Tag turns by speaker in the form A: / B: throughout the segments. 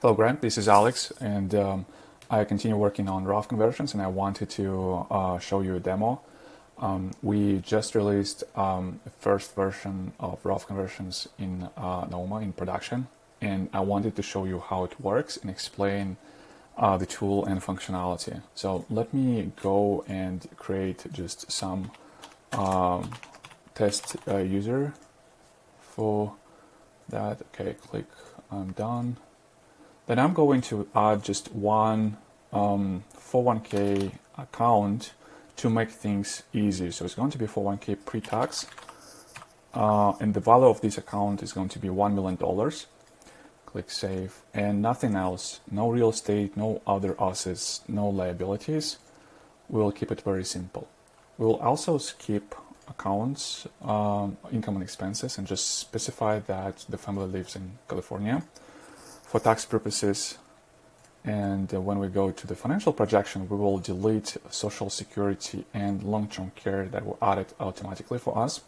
A: Hello, Grant. This is Alex, and I continue working on Roth conversions, and I wanted to show you a demo. We just released the first version of Roth conversions in Nauma in production, and I wanted to show you how it works and explain the tool and functionality. So let me go and create just some test user for that. Okay, click I'm done. Then I'm going to add just one 401k account to make things easy. So it's going to be 401k pre-tax, and the value of this account is going to be $1 million. Click Save, and nothing else. No real estate, no other assets, no liabilities. We'll keep it very simple. We'll also skip accounts, income and expenses, and just specify that the family lives in California for tax purposes. And when we go to the financial projection, we will delete Social Security and long-term care that were added automatically for us,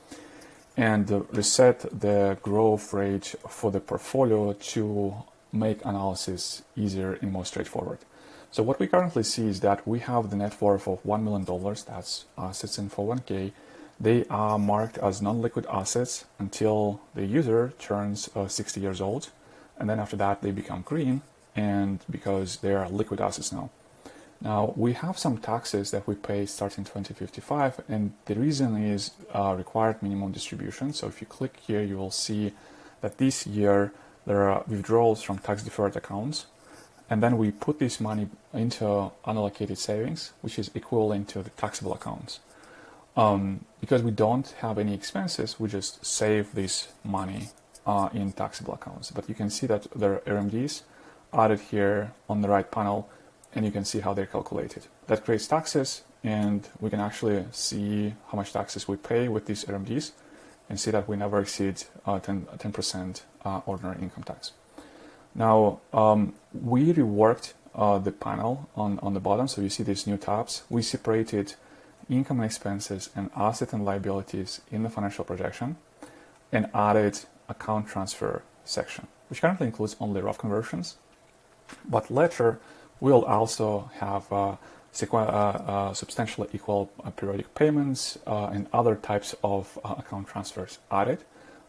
A: and reset the growth rate for the portfolio to make analysis easier and more straightforward. So what we currently see is that we have the net worth of $1 million, that's assets in 401k. They are marked as non-liquid assets until the user turns 60 years old. And then after that, they become green, and because they are liquid assets now. Now, we have some taxes that we pay starting 2055, and the reason is required minimum distribution. So if you click here, you will see that this year there are withdrawals from tax-deferred accounts, and then we put this money into unallocated savings, which is equivalent to the taxable accounts. Because we don't have any expenses, we just save this money in taxable accounts. But you can see that there are RMDs added here on the right panel, and you can see how they're calculated. That creates taxes, and we can actually see how much taxes we pay with these RMDs and see that we never exceed 10% ordinary income tax. Now, we reworked the panel on the bottom, so you see these new tabs. We separated income and expenses and asset and liabilities in the financial projection and added account transfer section, which currently includes only Roth conversions, but later we'll also have substantially equal periodic payments and other types of account transfers added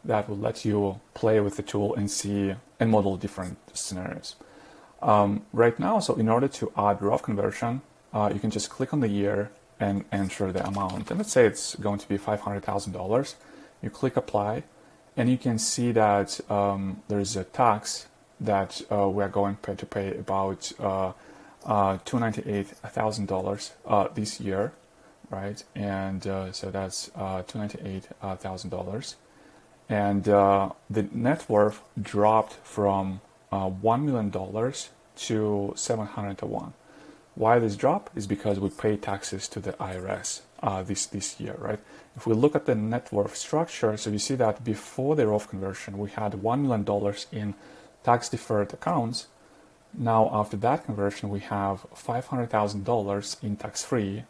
A: that will let you play with the tool and see and model different scenarios. Right now, so in order to add Roth conversion, you can just click on the year and enter the amount. And let's say it's going to be $500,000. You click apply, and you can see that there's a tax that we're going to pay about $298,000 this year, right? And so that's $298,000. And the net worth dropped from $1 million to 701. Why this drop is because we pay taxes to the IRS this year, right? If we look at the net worth structure, so you see that before the Roth conversion, we had $1 million in tax-deferred accounts. Now, after that conversion, we have $500,000 in tax-free,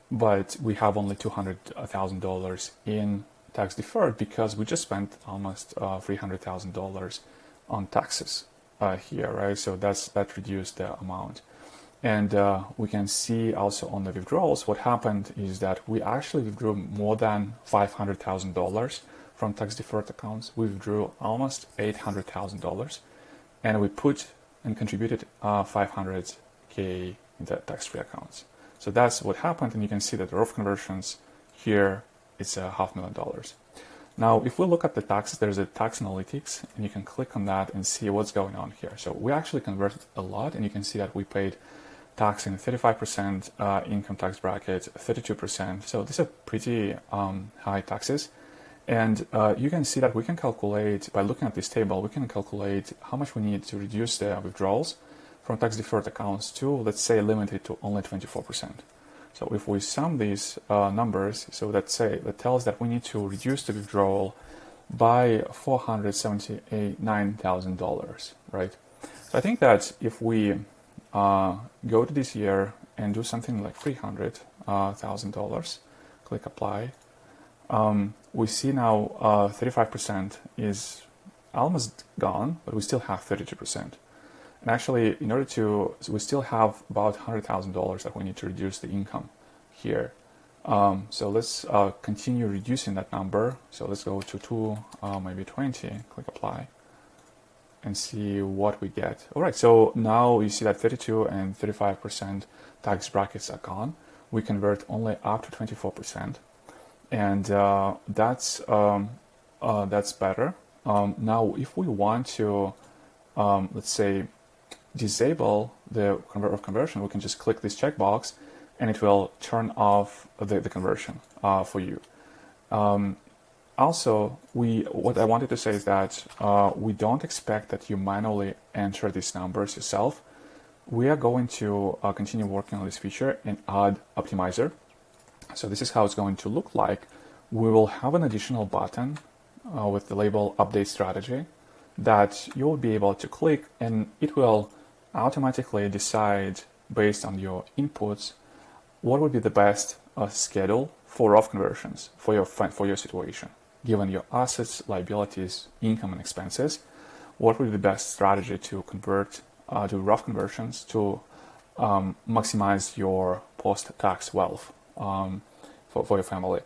A: but we have only $200,000 in tax-deferred because we just spent almost $300,000 on taxes here, right? So that reduced the amount. And we can see also on the withdrawals, what happened is that we actually withdrew more than $500,000 from tax-deferred accounts. We withdrew almost $800,000, and we put and contributed $500K into tax-free accounts. So that's what happened, and you can see that the Roth conversions here, it's $500,000. Now, if we look at the taxes, there's a tax analytics, and you can click on that and see what's going on here. So we actually converted a lot, and you can see that we paid tax in 35% income tax bracket, 32%. So these are pretty high taxes. And you can see that we can calculate, by looking at this table, we can calculate how much we need to reduce the withdrawals from tax-deferred accounts to, let's say, limited to only 24%. So if we sum these numbers, so that tells that we need to reduce the withdrawal by $479,000, right? So I think that if we go to this year and do something like $300,000, click apply, we see now 35% is almost gone, but we still have 32%. And actually, in order to, so we still have about $100,000 that we need to reduce the income here. So let's continue reducing that number. So let's go to 2, maybe 20, click apply, and see what we get. All right, so now you see that 32 and 35% tax brackets are gone. We convert only up to 24%, and that's better. Now, if we want to, let's say, disable the conversion, we can just click this checkbox, and it will turn off the conversion for you. Also, what I wanted to say is that we don't expect that you manually enter these numbers yourself. We are going to continue working on this feature and add optimizer. So this is how it's going to look like. We will have an additional button with the label update strategy that you'll be able to click, and it will automatically decide based on your inputs what would be the best schedule for Roth conversions for your situation, given your assets, liabilities, income, and expenses. What would be the best strategy to convert to Roth conversions to maximize your post-tax wealth for your family?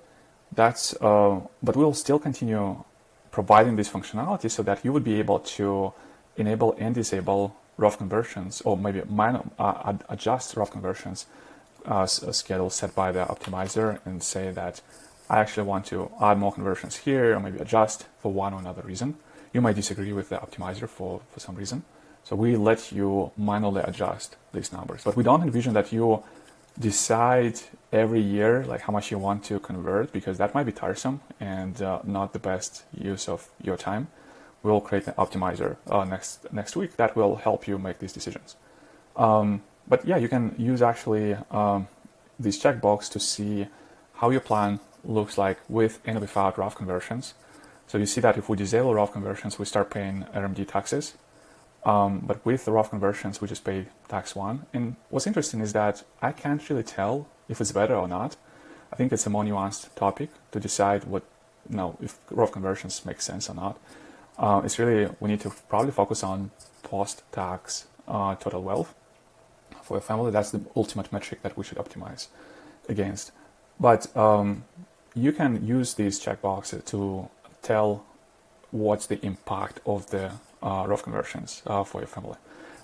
A: But we'll still continue providing this functionality so that you would be able to enable and disable Roth conversions, or maybe adjust Roth conversions schedule set by the optimizer, and say that I actually want to add more conversions here, or maybe adjust for one or another reason. You might disagree with the optimizer for some reason. So we let you manually adjust these numbers. But we don't envision that you decide every year like how much you want to convert, because that might be tiresome and not the best use of your time. We'll create an optimizer next week that will help you make these decisions. But yeah, you can use actually this checkbox to see how your plan looks like with and without Roth conversions. So you see that if we disable Roth conversions, we start paying RMD taxes. But with the Roth conversions, we just pay tax 1. And what's interesting is that I can't really tell if it's better or not. I think it's a more nuanced topic to decide if Roth conversions make sense or not. It's really, we need to probably focus on post-tax total wealth for a family. That's the ultimate metric that we should optimize against. But you can use these checkboxes to tell what's the impact of the Roth conversions for your family.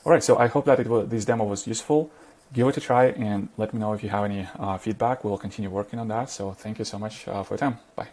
A: All right, so I hope that this demo was useful. Give it a try and let me know if you have any feedback. We'll continue working on that. So thank you so much for your time. Bye.